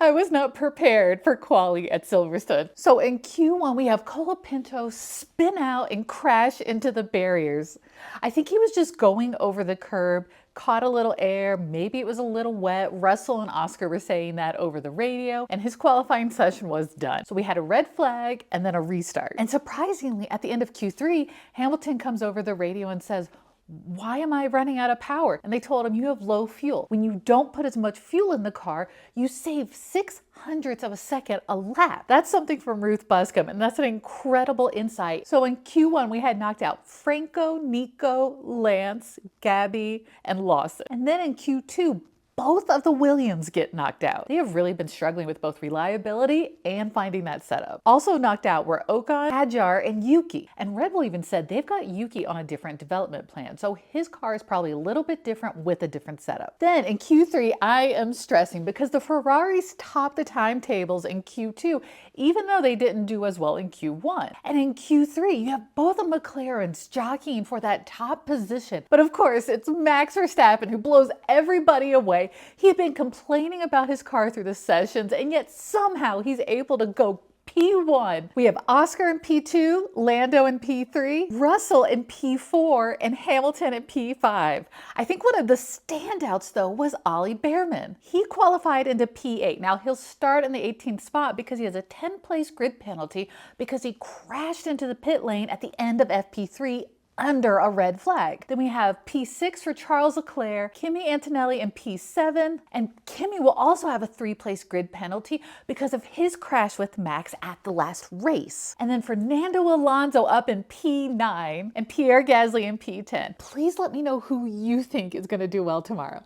I was not prepared for quali at Silverstone. So in Q1, we have Colapinto spin out and crash into the barriers. I think he was just going over the curb, caught a little air, maybe it was a little wet. Russell and Oscar were saying that over the radio, and his qualifying session was done. So we had a red flag and then a restart. And surprisingly, at the end of Q3, Hamilton comes over the radio and says, why am I running out of power? And they told him, you have low fuel. When you don't put as much fuel in the car, you save 600ths of a second a lap. That's something from Ruth Buscom, and that's an incredible insight. So in Q1, we had knocked out Franco, Nico, Lance, Gabby, and Lawson. And then in Q2, both of the Williams get knocked out. They have really been struggling with both reliability and finding that setup. Also knocked out were Ocon, Hadjar, and Yuki. And Red Bull even said they've got Yuki on a different development plan, so his car is probably a little bit different with a different setup. Then in Q3, I am stressing because the Ferraris topped the timetables in Q2, even though they didn't do as well in Q1. And in Q3, you have both the McLarens jockeying for that top position. But of course, it's Max Verstappen who blows everybody away. He had been complaining about his car through the sessions, and yet somehow he's able to go P1. We have Oscar in P2, Lando in P3, Russell in P4, and Hamilton in P5. I think one of the standouts, though, was Ollie Behrman. He qualified into P8. Now, he'll start in the 18th spot because he has a 10-place grid penalty because he crashed into the pit lane at the end of FP3 under a red flag. Then we have P6 for Charles Leclerc, Kimi Antonelli in P7, and Kimi will also have a 3-place grid penalty because of his crash with Max at the last race. And then Fernando Alonso up in P9 and Pierre Gasly in P10. Please let me know who you think is going to do well tomorrow.